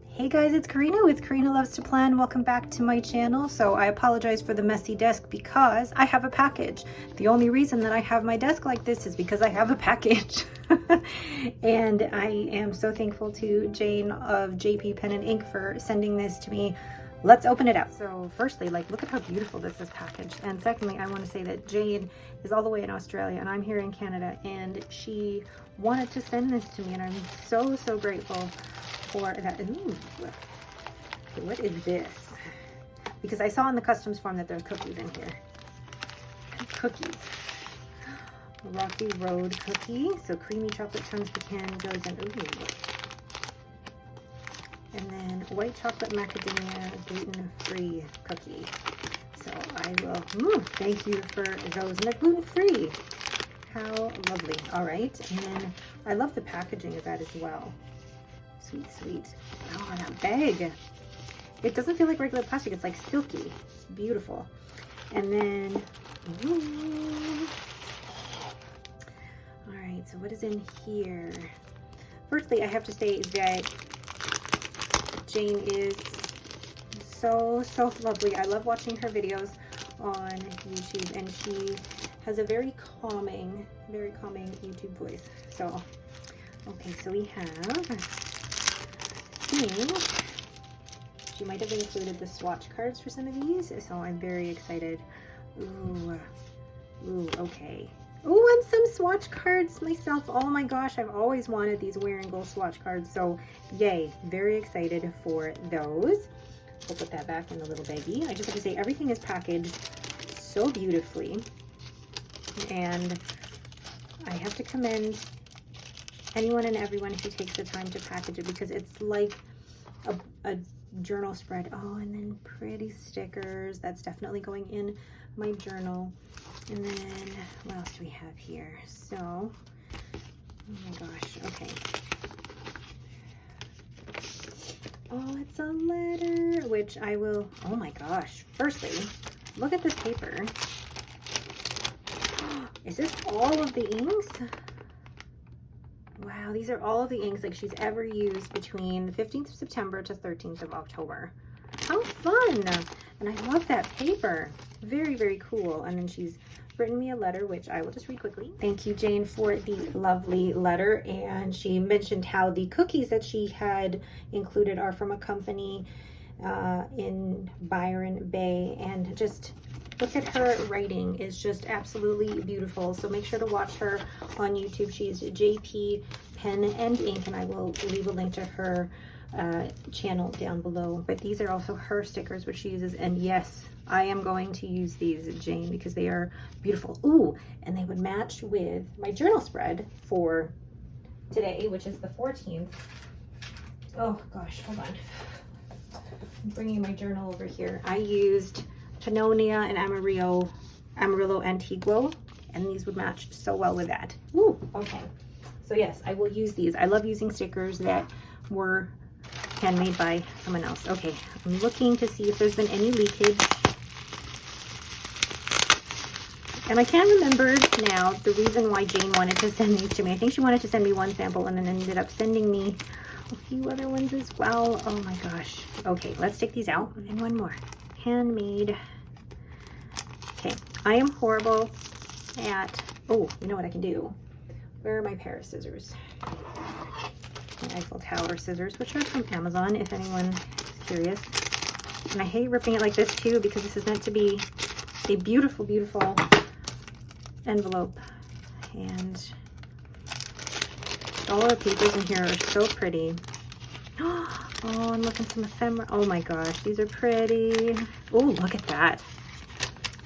Hey guys, it's Karina with Karina Loves to Plan. Welcome back to my channel. So I apologize for the messy desk because I have a package. The only reason that I have my desk like this is because I have a package. And I am so thankful to Jane of JP Pen and Ink for sending this to me. Let's open it up. So firstly, like, look at how beautiful this is packaged. And secondly, I want to say that Jane is all the way in Australia and I'm here in Canada, and she wanted to send this to me, and I'm so grateful for that. Ooh. Okay, what is this? Because I saw in the customs form that there's cookies in here. Cookies. Rocky Road cookie. So creamy chocolate chunks, pecan, goes in. Ooh. And then white chocolate macadamia gluten-free cookie. So I will, thank you for those. And they're gluten-free. How lovely. All right. And then I love the packaging of that as well. Sweet, sweet. Oh, that bag. It doesn't feel like regular plastic. It's like silky. It's beautiful. And then, ooh. All right, so what is in here? Firstly, I have to say that Jane is so lovely. I love watching her videos on YouTube, and she has a very calming YouTube voice. So, okay, so we have, she might have included the swatch cards for some of these, so I'm very excited. Ooh, okay. Ooh, and some swatch cards myself. Oh my gosh, I've always wanted these Wear and Go swatch cards, so yay, very excited for those. We'll put that back in the little baggie. I just have to say, everything is packaged so beautifully, and I have to commend anyone and everyone who takes the time to package it, because it's like a journal spread. Oh, and then pretty stickers. That's definitely going in my journal. And then what else do we have here? So, oh my gosh, okay. Oh, it's a letter, which I will, oh my gosh. Firstly, look at this paper. Is this all of the inks? Wow, these are all of the inks like she's ever used between the 15th of September to 13th of October. How fun! And I love that paper. Very cool. And then she's written me a letter, which I will just read quickly. Thank you, Jane, for the lovely letter. And she mentioned how the cookies that she had included are from a company in Byron Bay, and just look at her writing is just absolutely beautiful. So make sure to watch her on YouTube. She's JP Pen and Ink, and I will leave a link to her channel down below. But these are also her stickers, which she uses, and yes, I am going to use these, Jane, because they are beautiful. Ooh, and they would match with my journal spread for today, which is the 14th. Oh gosh, hold on. I'm bringing my journal over here. I used Pannonia and Amarillo Antiguo, and these would match so well with that. Ooh, okay. So yes, I will use these. I love using stickers that were handmade by someone else. Okay, I'm looking to see if there's been any leakage. And I can't remember now the reason why Jane wanted to send these to me. I think she wanted to send me one sample and then ended up sending me a few other ones as well. Oh my gosh. Okay, let's take these out. And one more. Handmade. Okay, I am horrible at, oh, you know what I can do? Where are my pair of scissors? My Eiffel Tower scissors, which are from Amazon, if anyone is curious. And I hate ripping it like this too, because this is meant to be a beautiful envelope. And all the papers in here are so pretty. Oh, I'm looking some ephemera. Oh my gosh, these are pretty. Oh, look at that.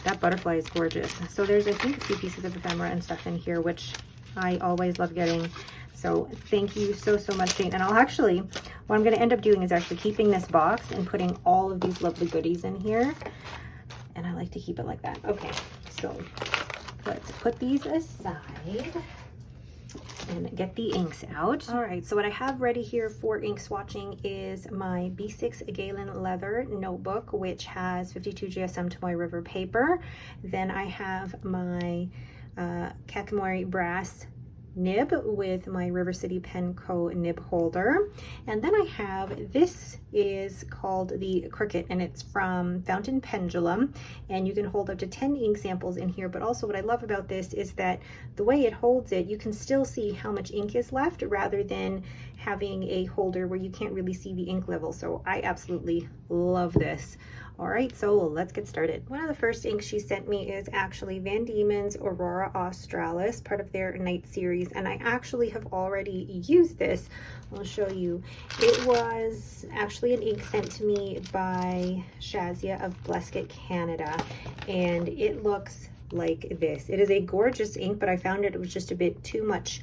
That butterfly is gorgeous. So there's, I think, a few pieces of ephemera and stuff in here, which I always love getting. So thank you so much, Jane. And I'll actually, what I'm going to end up doing is actually keeping this box and putting all of these lovely goodies in here. And I like to keep it like that. Okay, so let's put these aside and get the inks out. All right, so what I have ready here for ink swatching is my B6 Galen leather notebook, which has 52 GSM Tomoe River paper. Then I have my Kakimori brass nib with my River City Pen Co. nib holder. And then I have, this is called the Cricket, and it's from Fountain Pendulum, and you can hold up to 10 ink samples in here. But also what I love about this is that the way it holds it, you can still see how much ink is left rather than having a holder where you can't really see the ink level. So I absolutely love this. All right, so let's get started. One of the first inks she sent me is actually Van Diemen's Aurora Australis, part of their Night series, and I actually have already used this. I'll show you. It was actually an ink sent to me by Shazia of Blesket, Canada, and it looks like this. It is a gorgeous ink, but I found it was just a bit too much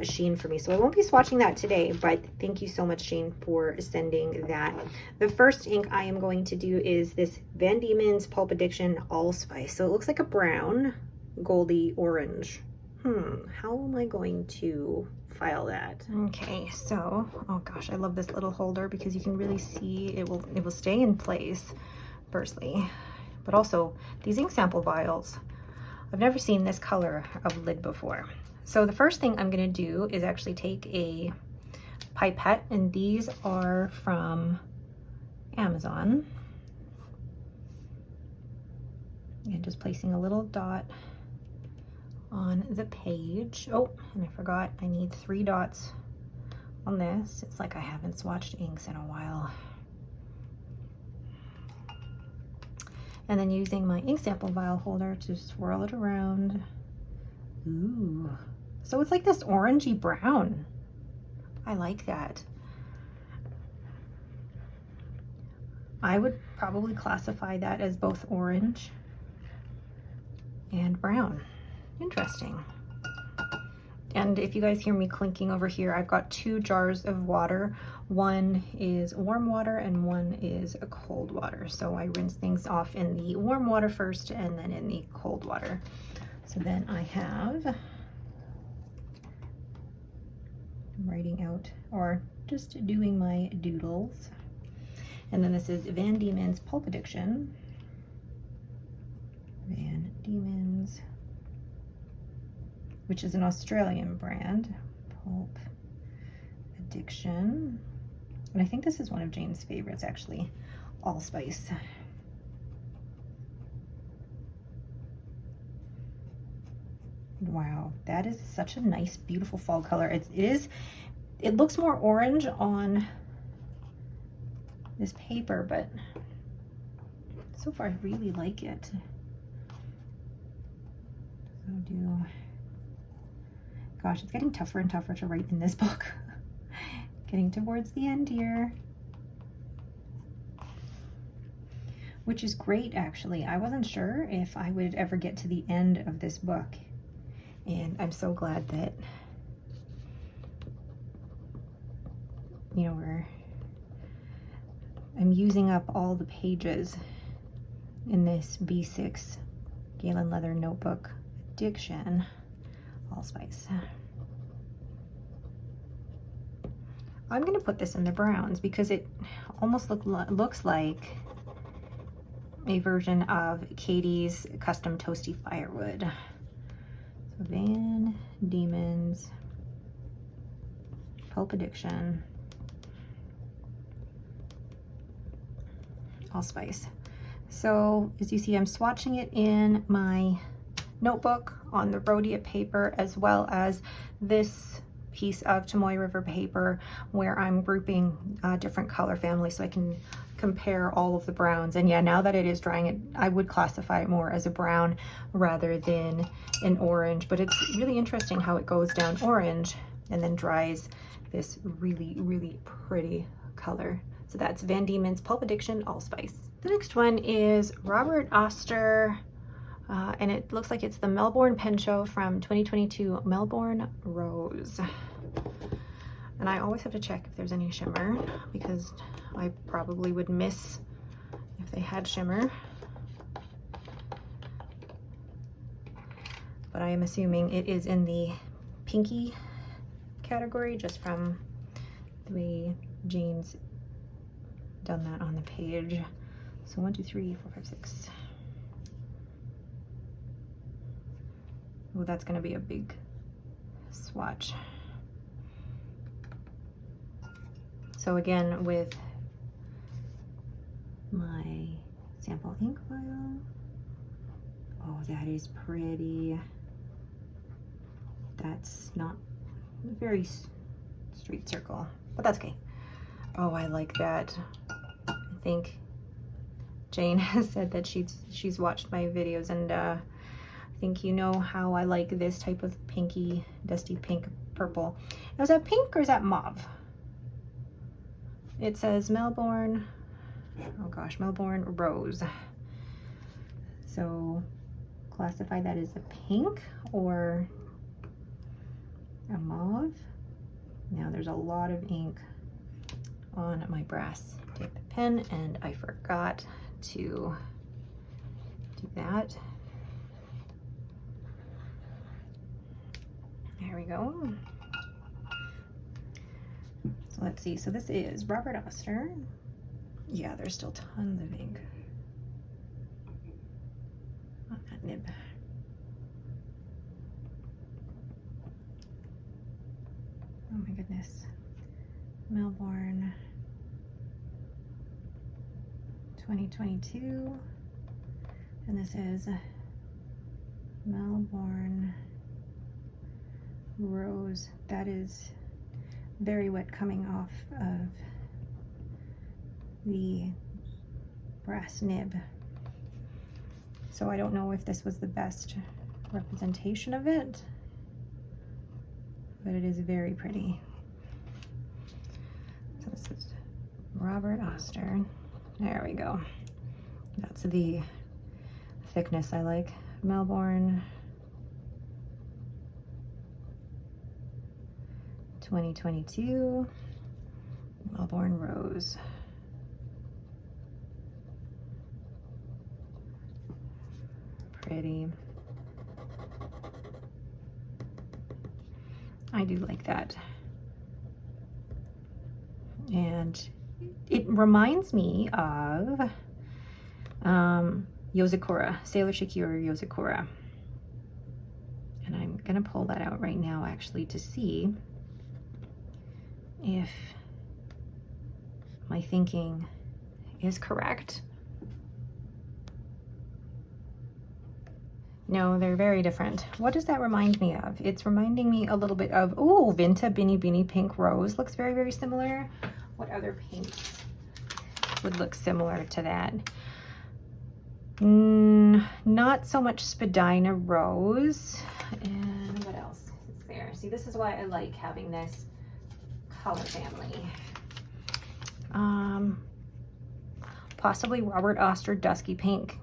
sheen for me, so I won't be swatching that today, but thank you so much, Shane, for sending that. The first ink I am going to do is this Van Diemen's Pulp Addiction All Spice. So it looks like a brown, goldy orange. How am I going to file that? Okay, so, oh gosh, I love this little holder because you can really see it will stay in place, firstly, but also these ink sample vials. I've never seen this color of lid before. So the first thing I'm gonna do is actually take a pipette, and these are from Amazon. And just placing a little dot on the page. Oh, and I forgot, I need 3 dots on this. It's like I haven't swatched inks in a while. And then using my ink sample vial holder to swirl it around. Ooh, so it's like this orangey brown. I like that. I would probably classify that as both orange and brown. Interesting. And if you guys hear me clinking over here, I've got 2 jars of water. One is warm water and one is a cold water. So I rinse things off in the warm water first and then in the cold water. So then I have, I'm writing out or just doing my doodles. And then this is Van Diemen's Pulp Addiction. Van Diemen's, which is an Australian brand, Pulp Addiction. And I think this is one of Jane's favorites, actually, Allspice. Wow, that is such a nice, beautiful fall color. It looks more orange on this paper, but so far I really like it. So gosh, it's getting tougher and tougher to write in this book. Getting towards the end here. Which is great, actually. I wasn't sure if I would ever get to the end of this book. And I'm so glad that, you know, I'm using up all the pages in this B6 Galen Leather Notebook Addiction Allspice. I'm going to put this in the browns because it almost looks like a version of Katie's Custom Toasty Firewood. So Van Diemen's Pulp Addiction Allspice. So as you see, I'm swatching it in my notebook on the Rhodia paper, as well as this piece of Chamoy River paper where I'm grouping different color families so I can compare all of the browns. And yeah, now that it is drying, I would classify it more as a brown rather than an orange, but it's really interesting how it goes down orange and then dries this really, really pretty color. So that's Van Diemen's Pulp Addiction Allspice. The next one is Robert Oster, and it looks like it's the Melbourne Pen Show from 2022 Melbourne Rose. And I always have to check if there's any shimmer because I probably would miss if they had shimmer. But I am assuming it is in the pinky category just from the way Jane's done that on the page. So 1, 2, 3, 4, 5, 6. Oh, that's gonna be a big swatch. So again, with my sample ink vial. Oh, that is pretty. That's not a very straight circle, but that's okay. Oh, I like that. I think Jane has said that she's watched my videos, and I think you know how I like this type of pinky, dusty pink purple. Now, is that pink or is that mauve? It says Melbourne, oh gosh, Melbourne Rose. So classify that as a pink or a mauve. Now there's a lot of ink on my brass tape pen, and I forgot to do that. There we go. So let's see, so this is Robert Oster. Yeah, there's still tons of ink on that nib. Oh my goodness. Melbourne 2022, and this is Melbourne Rose. That is very wet coming off of the brass nib. So I don't know if this was the best representation of it, but it is very pretty. So this is Robert Oster. There we go. That's the thickness I like. Melbourne 2022, Melbourne Rose. Pretty. I do like that. And it reminds me of Yozakura, Sailor Shikiri Yozakura. And I'm gonna pull that out right now actually to see if my thinking is correct. No, they're very different. What does that remind me of? It's reminding me a little bit of, oh, Vinta Bini Bini Pink Rose. Looks very, very similar. What other pinks would look similar to that? Not so much Spadina Rose. And what else is there? See, this is why I like having this color family. Possibly Robert Oster Dusky Pink.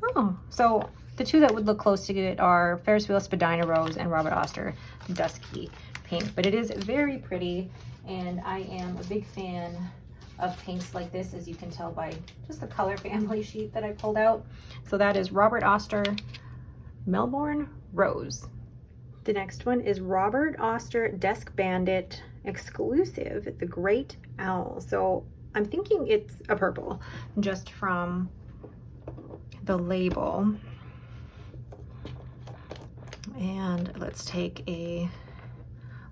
Oh, so the two that would look close to it are Ferris Wheel Spadina Rose and Robert Oster Dusky Pink. But it is very pretty, and I am a big fan of pinks like this, as you can tell by just the color family sheet that I pulled out. So that is Robert Oster Melbourne Rose. The next one is Robert Oster Desk Bandit Exclusive, The Great Owl. So I'm thinking it's a purple, just from the label. And let's take a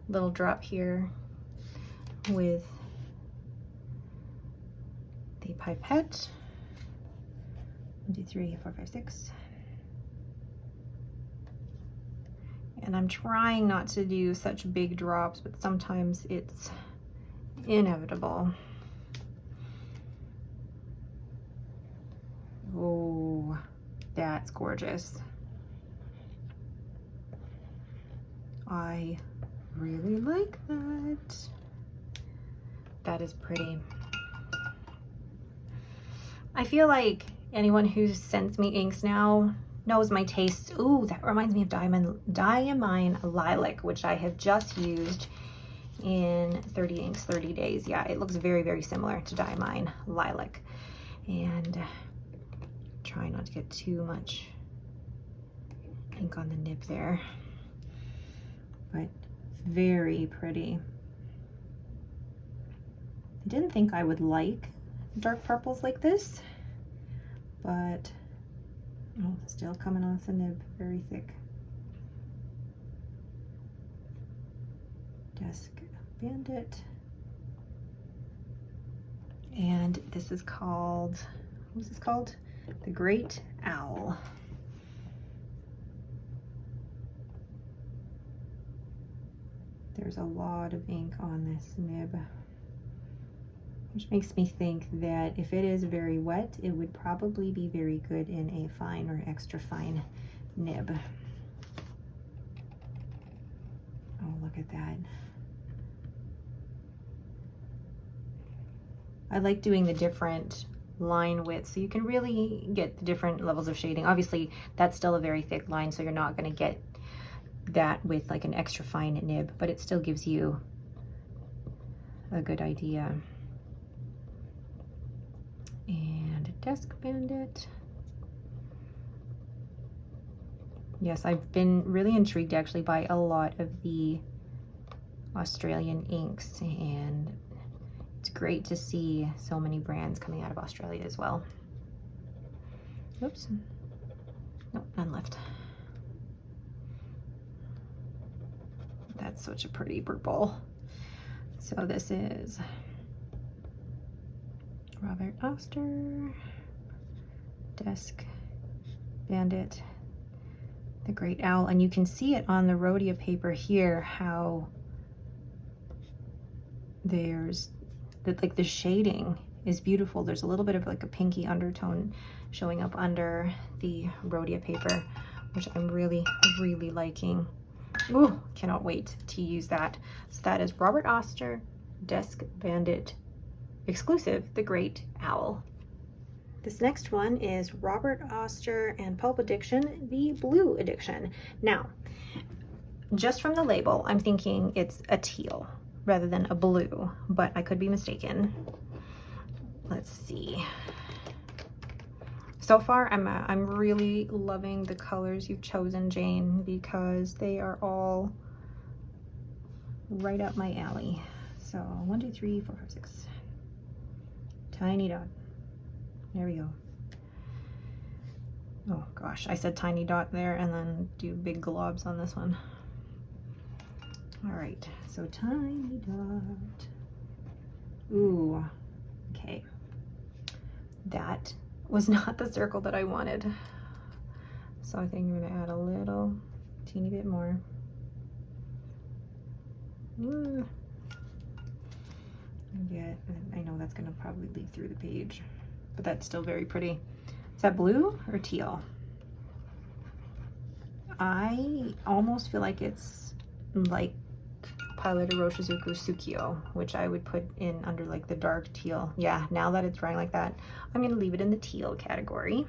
little drop here with the pipette. 1, 2, 3, 4, 5, 6. And I'm trying not to do such big drops, but sometimes it's inevitable. Oh, that's gorgeous. I really like that. That is pretty. I feel like anyone who sends me inks now knows my taste. Ooh, that reminds me of Diamine Lilac, which I have just used in 30 Inks 30 Days. Yeah, it looks very, very similar to Diamine Lilac. And try not to get too much ink on the nib there. But very pretty. I didn't think I would like dark purples like this, but oh, still coming off the nib, very thick. Desk Bandit. And this is called, what is this called? The Great Owl. There's a lot of ink on this nib, which makes me think that if it is very wet, it would probably be very good in a fine or extra fine nib. Oh, look at that. I like doing the different line widths so you can really get the different levels of shading. Obviously, that's still a very thick line, so you're not going to get that with like an extra fine nib, but it still gives you a good idea. And Desk Bandit. Yes, I've been really intrigued actually by a lot of the Australian inks, and it's great to see so many brands coming out of Australia as well. Oops. Nope, none left. That's such a pretty purple. So this is Robert Oster, Desk Bandit, The Great Owl. And you can see it on the Rhodia paper here, how there's like the shading is beautiful. There's a little bit of like a pinky undertone showing up under the Rhodia paper, which I'm really, really liking. Ooh, cannot wait to use that. So that is Robert Oster, Desk Bandit exclusive, The Great Owl. This next one is Robert Oster and Pulp Addiction, the Blue Edition. Now, just from the label, I'm thinking it's a teal rather than a blue, but I could be mistaken. Let's see. So far, I'm really loving the colors you've chosen, Jane, because they are all right up my alley. So 1, 2, 3, 4, 5, 6. Tiny dot. There we go. Oh gosh, I said tiny dot there and then do big globs on this one. All right, so tiny dot. Ooh, okay. That was not the circle that I wanted. So I think I'm gonna add a little teeny bit more. Ooh. Yeah, I know that's gonna probably leak through the page, but that's still very pretty. Is that blue or teal? I almost feel like it's like Pilot Roshizuku Tsukio, which I would put in under like the dark teal. Yeah, now that it's drying like that, I'm gonna leave it in the teal category.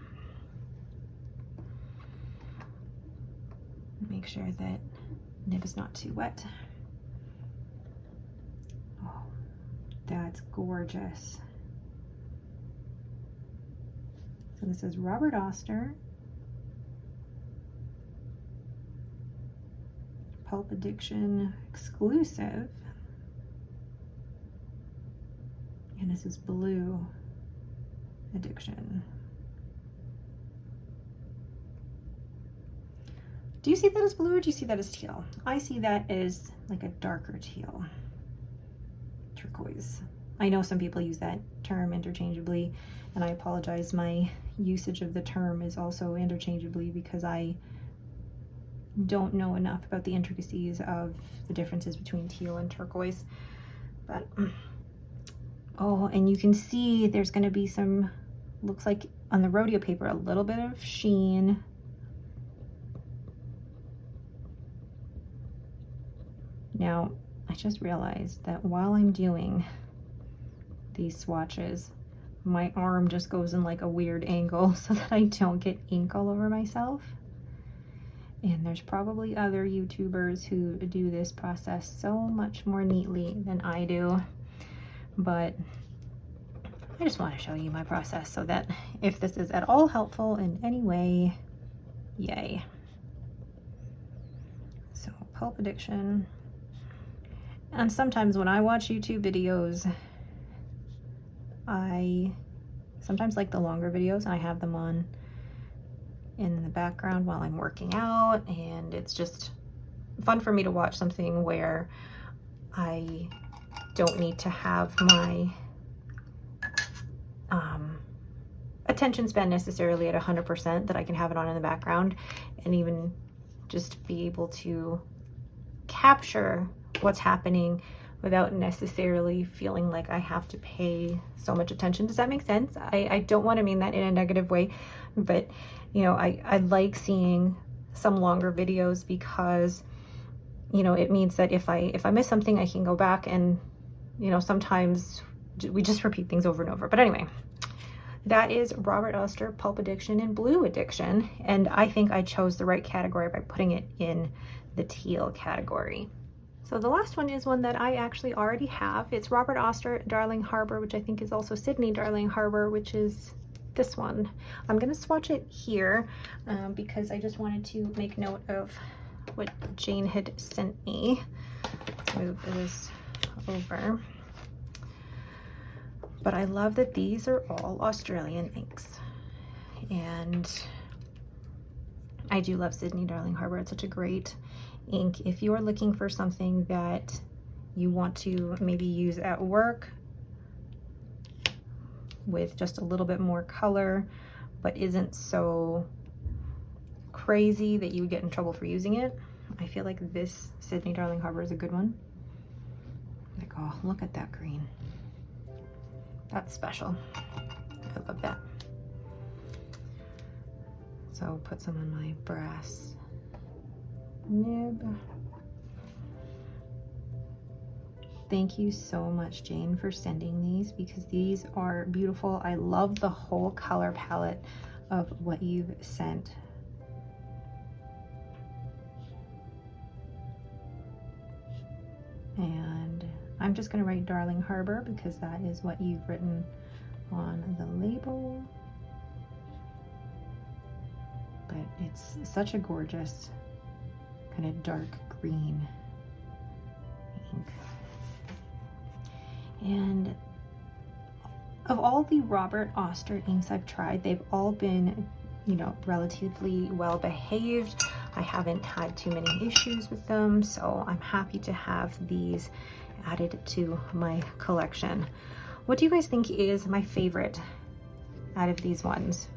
Make sure that nib is not too wet. Oh, that's gorgeous. So this is Robert Oster, Pulp Addiction exclusive, and this is Blue Addiction. Do you see that as blue or do you see that as teal? I see that as like a darker teal, turquoise. I know some people use that term interchangeably, and I apologize. My usage of the term is also interchangeably because I don't know enough about the intricacies of the differences between teal and turquoise. But oh, and you can see there's going to be some, looks like on the Rhodia paper, a little bit of sheen. Now, I just realized that while I'm doing these swatches, my arm just goes in like a weird angle so that I don't get ink all over myself. And there's probably other YouTubers who do this process so much more neatly than I do. But I just want to show you my process so that if this is at all helpful in any way, yay. So Pulp Addiction. And sometimes when I watch YouTube videos, I sometimes like the longer videos and I have them on in the background while I'm working out, and it's just fun for me to watch something where I don't need to have my attention span necessarily at 100%, that I can have it on in the background and even just be able to capture what's happening without necessarily feeling like I have to pay so much attention. Does that make sense? I don't want to mean that in a negative way, but you know, I like seeing some longer videos because, you know, it means that if I miss something, I can go back and, you know, sometimes we just repeat things over and over. But anyway, that is Robert Oster Pulp Addiction and Blue Addiction. And I think I chose the right category by putting it in the teal category. So the last one is one that I actually already have. It's Robert Oster Darling Harbor, which I think is also Sydney Darling Harbor, which is this one. I'm going to swatch it here because I just wanted to make note of what Jane had sent me. Let's move this over. But I love that these are all Australian inks. And I do love Sydney Darling Harbor. It's such a great ink. If you are looking for something that you want to maybe use at work with just a little bit more color, but isn't so crazy that you would get in trouble for using it, I feel like this Sydney Darling Harbor is a good one. Like, oh, look at that green. That's special. I love that. So put some on my brass nib. Thank you so much, Jane, for sending these because these are beautiful. I love the whole color palette of what you've sent. And I'm just going to write Darling Harbor because that is what you've written on the label. But it's such a gorgeous kind of dark green ink. And of all the Robert Oster inks I've tried, they've all been, you know, relatively well behaved. I haven't had too many issues with them, so I'm happy to have these added to my collection. What do you guys think is my favorite out of these ones?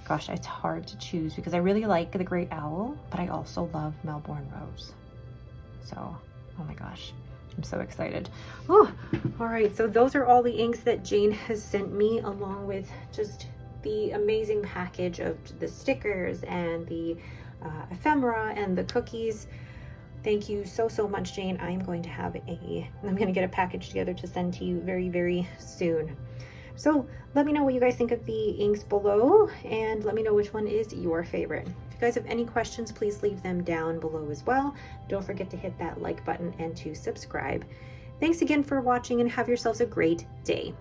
Gosh, it's hard to choose because I really like the Great Owl, but I also love Melbourne Rose. So, oh my gosh, I'm so excited. Oh, all right, so those are all the inks that Jane has sent me, along with just the amazing package of the stickers and the ephemera and the cookies. Thank you so much, Jane. I'm going to get a package together to send to you very, very soon. So let me know what you guys think of the inks below, and let me know which one is your favorite. If you guys have any questions, please leave them down below as well. Don't forget to hit that like button and to subscribe. Thanks again for watching, and have yourselves a great day.